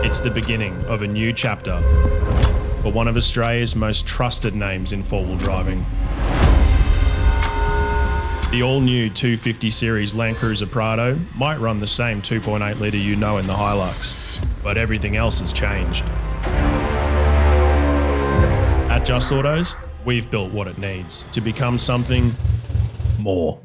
It's the beginning of a new chapter for one of Australia's most trusted names in four-wheel driving. The all-new 250 Series Land Cruiser Prado might run the same 2.8 litre you know in the Hilux, but everything else has changed. At Just Autos, we've built what it needs to become something more.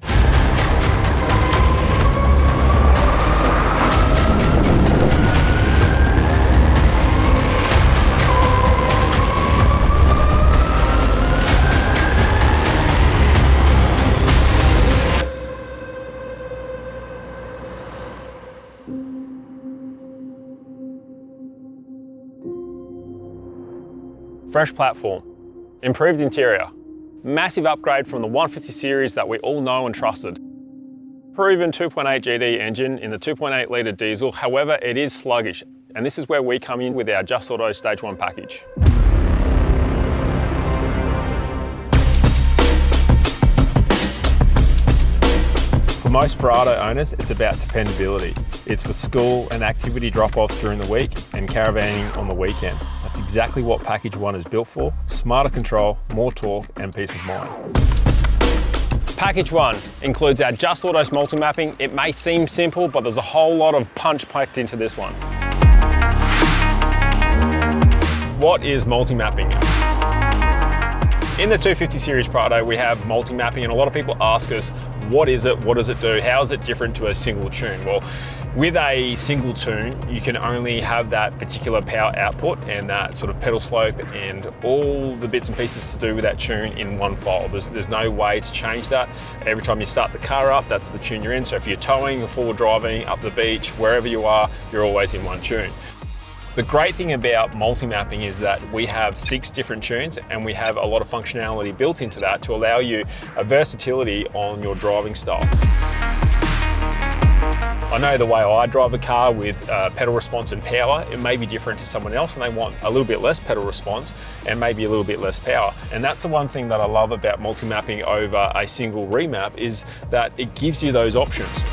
Fresh platform, improved interior, massive upgrade from the 150 series that we all know and trusted. Proven 2.8 GD engine in the 2.8 litre diesel, however it is sluggish, and this is where we come in with our Just Auto Stage 1 package. For most Prado owners, it's about dependability. It's for school and activity drop-offs during the week and caravanning on the weekend. That's exactly what Package 1 is built for: smarter control, more torque and peace of mind. Package 1 includes our Just Autos Multimapping. It may seem simple, but there's a whole lot of punch packed into this one. What is multimapping? In the 250 Series Prado, we have multi-mapping, and a lot of people ask us, what is it? What does it do? How is it different to a single tune? Well, with a single tune, you can only have that particular power output and that sort of pedal slope and all the bits and pieces to do with that tune in one file. There's no way to change that. Every time you start the car up, that's the tune you're in. So if you're towing or forward driving, up the beach, wherever you are, you're always in one tune. The great thing about multi-mapping is that we have 6 different tunes and we have a lot of functionality built into that to allow you a versatility on your driving style. I know the way I drive a car with pedal response and power, it may be different to someone else, and they want a little bit less pedal response and maybe a little bit less power. And that's the one thing that I love about multi-mapping over a single remap, is that it gives you those options.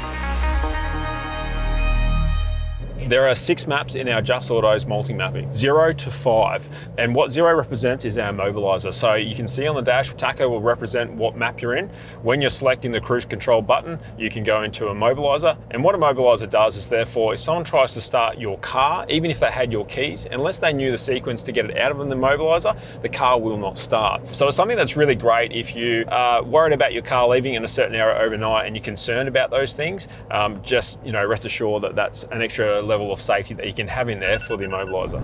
There are 6 maps in our Just Autos multi-mapping, 0 to 5. And what 0 represents is our immobiliser. So you can see on the dash, tacho will represent what map you're in. When you're selecting the cruise control button, you can go into immobiliser. And what immobiliser does is, therefore, if someone tries to start your car, even if they had your keys, unless they knew the sequence to get it out of the immobiliser, the car will not start. So it's something that's really great if you are worried about your car leaving in a certain area overnight and you're concerned about those things. Just rest assured that that's an extra level of safety that you can have in there for the immobiliser.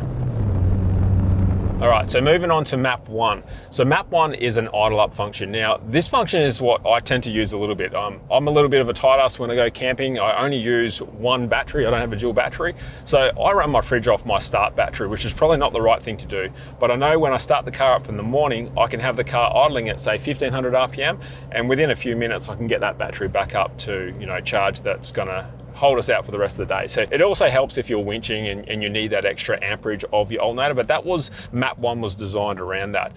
All right, so moving on to map 1. So map 1 is an idle up function. Now, this function is what I tend to use a little bit. I'm a little bit of a tight ass when I go camping. I only use one battery. I don't have a dual battery. So I run my fridge off my start battery, which is probably not the right thing to do. But I know when I start the car up in the morning, I can have the car idling at, say, 1500 RPM, and within a few minutes, I can get that battery back up to, charge that's gonna hold us out for the rest of the day. So it also helps if you're winching and you need that extra amperage of your alternator, but that was, map 1 was designed around that.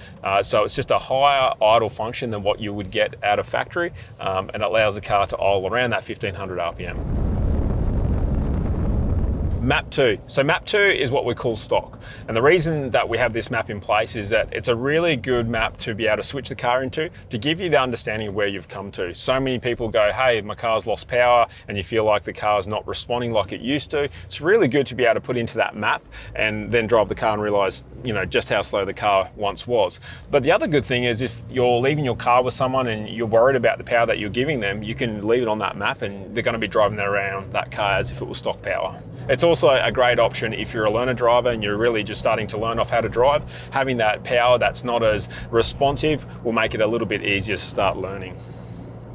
So it's just a higher idle function than what you would get out of factory, and it allows the car to idle around that 1500 RPM. Map 2. So map 2 is what we call stock. And the reason that we have this map in place is that it's a really good map to be able to switch the car into, to give you the understanding of where you've come to. So many people go, hey, my car's lost power, and you feel like the car's not responding like it used to. It's really good to be able to put into that map and then drive the car and realize, just how slow the car once was. But the other good thing is, if you're leaving your car with someone and you're worried about the power that you're giving them, you can leave it on that map and they're going to be driving around that car as if it was stock power. It's also a great option if you're a learner driver and you're really just starting to learn off how to drive. Having that power that's not as responsive will make it a little bit easier to start learning.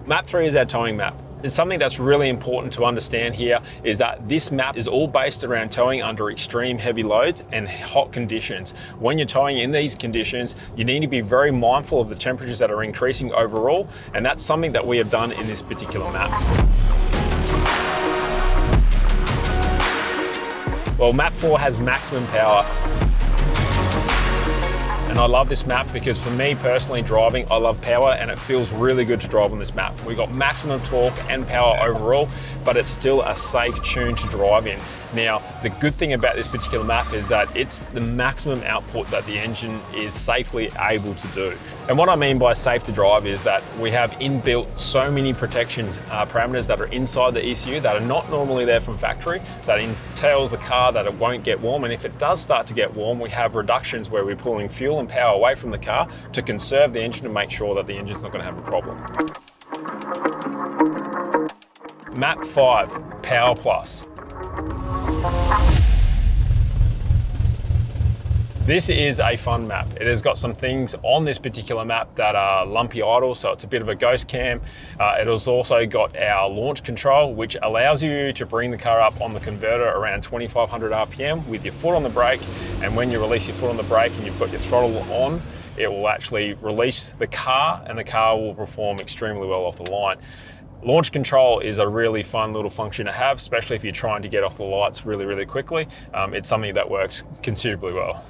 Map 3 is our towing map. And something that's really important to understand here is that this map is all based around towing under extreme heavy loads and hot conditions. When you're towing in these conditions, you need to be very mindful of the temperatures that are increasing overall, and that's something that we have done in this particular map. Well, map 4 has maximum power. And I love this map because for me personally driving, I love power and it feels really good to drive on this map. We've got maximum torque and power overall, but it's still a safe tune to drive in. Now, the good thing about this particular map is that it's the maximum output that the engine is safely able to do. And what I mean by safe to drive is that we have inbuilt so many protection parameters that are inside the ECU that are not normally there from factory, that entails the car that it won't get warm. And if it does start to get warm, we have reductions where we're pulling fuel and power away from the car to conserve the engine and make sure that the engine's not going to have a problem. Map 5, Power Plus. This is a fun map. It has got some things on this particular map that are lumpy idle, so it's a bit of a ghost cam. It has also got our launch control, which allows you to bring the car up on the converter around 2500 RPM with your foot on the brake. And when you release your foot on the brake and you've got your throttle on, it will actually release the car and the car will perform extremely well off the line. Launch control is a really fun little function to have, especially if you're trying to get off the lights really, really quickly. It's something that works considerably well.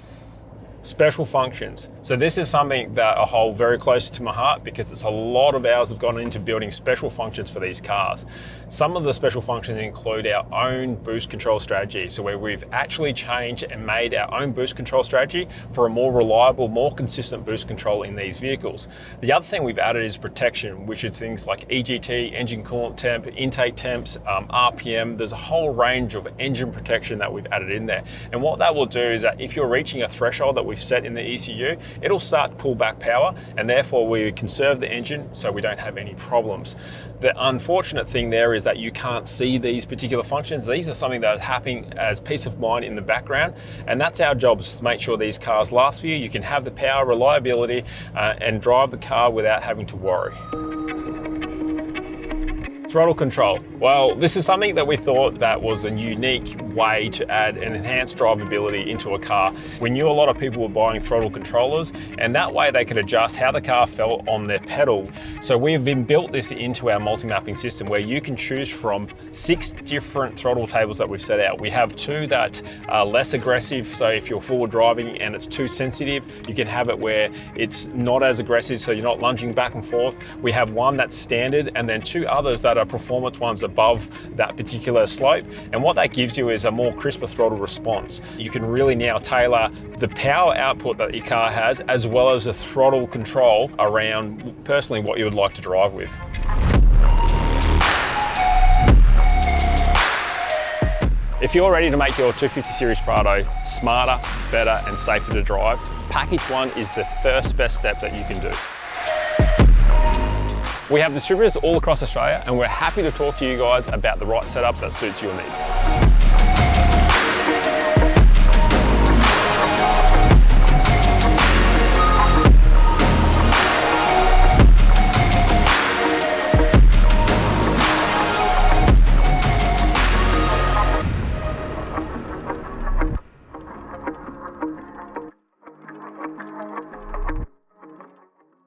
Special functions. So this is something that I hold very close to my heart because it's a lot of hours have gone into building special functions for these cars. Some of the special functions include our own boost control strategy. So where we've actually changed and made our own boost control strategy for a more reliable, more consistent boost control in these vehicles. The other thing we've added is protection, which is things like EGT, engine coolant temp, intake temps, RPM. There's a whole range of engine protection that we've added in there. And what that will do is that if you're reaching a threshold that we've set in the ECU, it'll start to pull back power and therefore we conserve the engine so we don't have any problems. The unfortunate thing there is that you can't see these particular functions. These are something that is happening as peace of mind in the background, and that's our job, is to make sure these cars last for you. You can have the power, reliability, and drive the car without having to worry. Throttle control. Well, this is something that we thought that was a unique way to add an enhanced drivability into a car. We knew a lot of people were buying throttle controllers, and that way they could adjust how the car felt on their pedal. So we've built this into our multi-mapping system where you can choose from 6 different throttle tables that we've set out. We have 2 that are less aggressive, so if you're forward driving and it's too sensitive, you can have it where it's not as aggressive, so you're not lunging back and forth. We have 1 that's standard, and then 2 others that are performance ones above that particular slope. And what that gives you is a more crisper throttle response. You can really now tailor the power output that your car has, as well as the throttle control around personally what you would like to drive with. If you're ready to make your 250 Series Prado smarter, better, and safer to drive, Package 1 is the first best step that you can do. We have distributors all across Australia and we're happy to talk to you guys about the right setup that suits your needs.